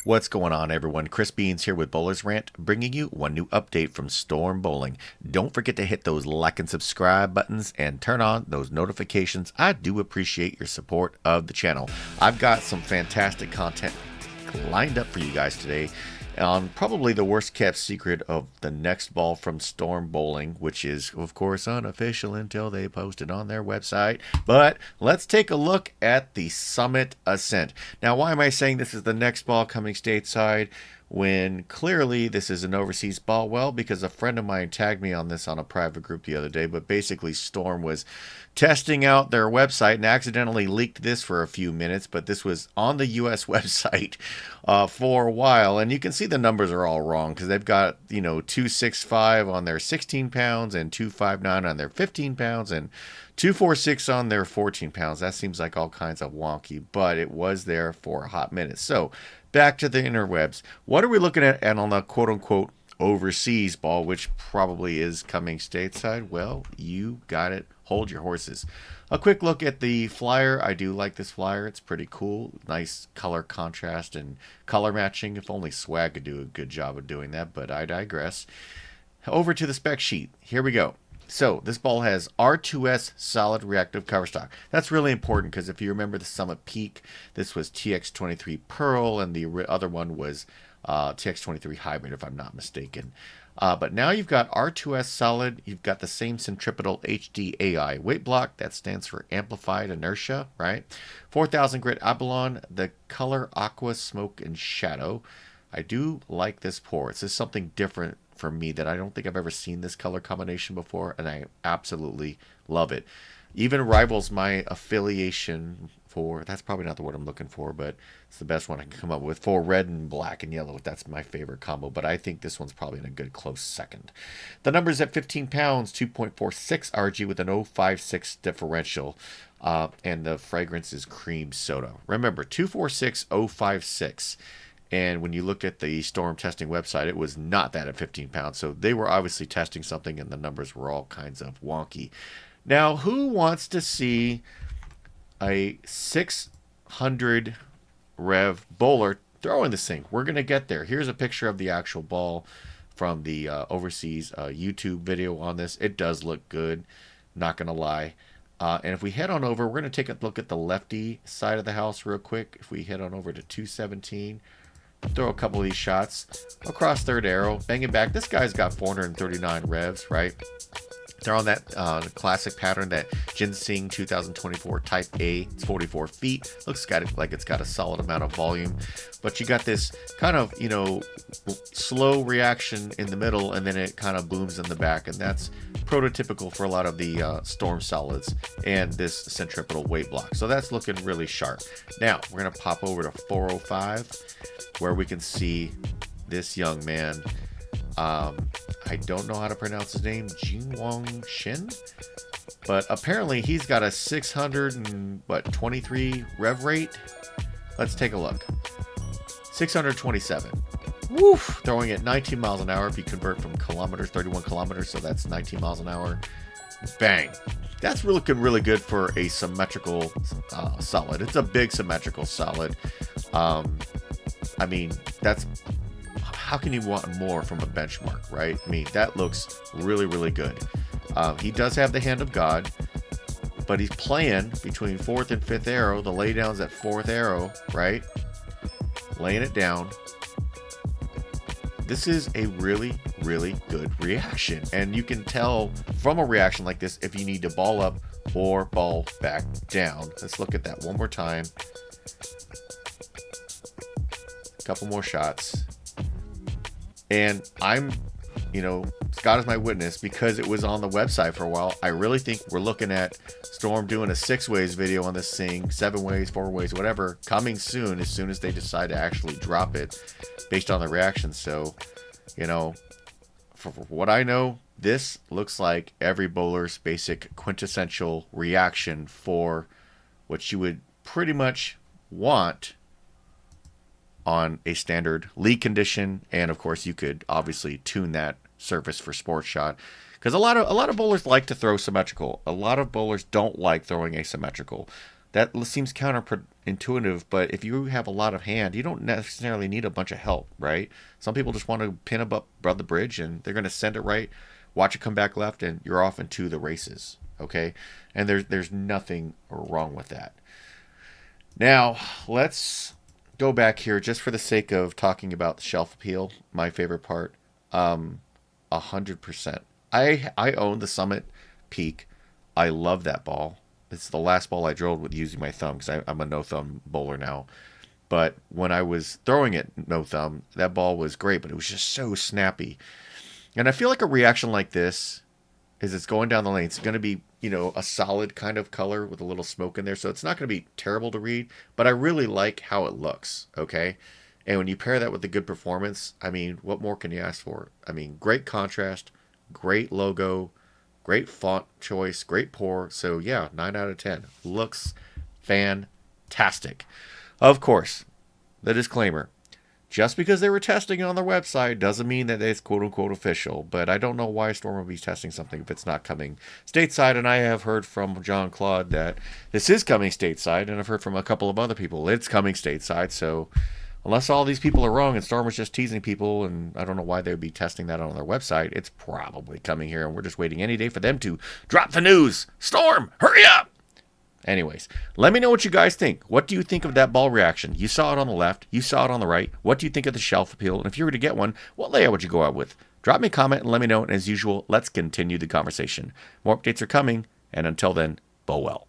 What's going on, everyone? Chris Beans here with Bowler's Rant, bringing you one new update from Storm Bowling. Don't forget to hit those like and subscribe buttons and turn on those notifications. I do appreciate your support of the channel. I've got some fantastic content lined up for you guys today on probably the worst kept secret of the next ball from Storm Bowling, which is of course unofficial until they post it on their website. But let's take a look at the Summit Ascent. Now, why am I saying this is the next ball coming stateside when clearly this is an overseas ball? Well, because a friend of mine tagged me on this on a private group the other day, but basically Storm was testing out their website and accidentally leaked this for a few minutes, but this was on the US website for a while, and you can see the numbers are all wrong because they've got, 265 on their 16 pounds and 259 on their 15 pounds and 246 on their 14 pounds. That seems like all kinds of wonky, but it was there for a hot minute. So back to the interwebs. What are we looking at on the quote-unquote overseas ball, which probably is coming stateside? Well, you got it. Hold your horses. A quick look at the flyer. I do like this flyer. It's pretty cool. Nice color contrast and color matching. If only Swag could do a good job of doing that, but I digress. Over to the spec sheet. Here we go. So this ball has R2S solid reactive cover stock. That's really important because if you remember the Summit Peak, this was TX23 Pearl and the other one was TX23 Hybrid, if I'm not mistaken. But now you've got R2S solid. You've got the same centripetal HDAI weight block. That stands for amplified inertia, right? 4000 grit Abalon. The color aqua, smoke, and shadow. I do like this pour. This is something different for me that I don't think I've ever seen this color combination before, and I absolutely love it. Even rivals my affiliation for, that's probably not the word I'm looking for, but it's the best one I can come up with, for red and black and yellow. That's my favorite combo, but I think this one's probably in a good close second. The number's at 15 pounds, 2.46 RG with an 056 differential, and the fragrance is cream soda. Remember, 246, 056. And when you looked at the Storm testing website, it was not that at 15 pounds. So they were obviously testing something and the numbers were all kinds of wonky. Now, who wants to see a 600 rev bowler throwing this thing? We're going to get there. Here's a picture of the actual ball from the overseas YouTube video on this. It does look good, not going to lie. And if we head on over, we're going to take a look at the lefty side of the house real quick. If we head on over to 217, throw a couple of these shots across third arrow, bang it back. This guy's got 439 revs, right? They're on that classic pattern, that Ginseng 2024 Type A. It's 44 feet. Looks like it's got a solid amount of volume. But you got this kind of, slow reaction in the middle, and then it kind of booms in the back. And that's prototypical for a lot of the Storm solids and this centripetal weight block. So that's looking really sharp. Now, we're going to pop over to 405, where we can see this young man. I don't know how to pronounce his name, Jinwang Shin, but apparently he's got a 623 rev rate. Let's take a look. 627. Woof! Throwing at 19 miles an hour. If you convert from kilometers, 31 kilometers, so that's 19 miles an hour. Bang! That's really good for a symmetrical solid. It's a big symmetrical solid. I mean, that's, how can you want more from a benchmark, right? I mean, that looks really good. He does have the hand of God, but he's playing between fourth and fifth arrow. The laydown's at fourth arrow, right? Laying it down. This is a really good reaction, and you can tell from a reaction like this if you need to ball up or ball back down. Let's look at that one more time. Couple more shots. And I'm, Scott is my witness because it was on the website for a while. I really think we're looking at Storm doing a 6 ways video on this thing, 7 ways, 4 ways, whatever, coming soon as they decide to actually drop it based on the reactions. So, for what I know, this looks like every bowler's basic quintessential reaction for what you would pretty much want on a standard league condition, and of course you could obviously tune that surface for sports shot, because a lot of bowlers like to throw symmetrical. A lot of bowlers don't like throwing asymmetrical. That seems counterintuitive, but if you have a lot of hand, you don't necessarily need a bunch of help, right? Some people just want to pin them up above the bridge, and they're going to send it right, watch it come back left, and you're off into the races, okay? And there's nothing wrong with that. Now, let's go back here just for the sake of talking about the shelf appeal, my favorite part. 100%. I own the Summit Peak. I love that ball. It's the last ball I drilled with using my thumb because I'm a no thumb bowler now. But when I was throwing it no thumb, that ball was great, but it was just so snappy. And I feel like a reaction like this is it's going down the lane. It's going to be, a solid kind of color with a little smoke in there. So it's not going to be terrible to read, but I really like how it looks. Okay. And when you pair that with the good performance, I mean, what more can you ask for? I mean, great contrast, great logo, great font choice, great pour. So yeah, 9 out of 10. Looks fantastic. Of course, the disclaimer. Just because they were testing it on their website doesn't mean that it's quote-unquote official, but I don't know why Storm would be testing something if it's not coming stateside, and I have heard from John Claude that this is coming stateside, and I've heard from a couple of other people it's coming stateside, so unless all these people are wrong and Storm was just teasing people, and I don't know why they would be testing that on their website, it's probably coming here, and we're just waiting any day for them to drop the news. Storm, hurry up! Anyways, let me know what you guys think. What do you think of that ball reaction? You saw it on the left. You saw it on the right. What do you think of the shelf appeal? And if you were to get one, what layout would you go out with? Drop me a comment and let me know. And as usual, let's continue the conversation. More updates are coming. And until then, bow well.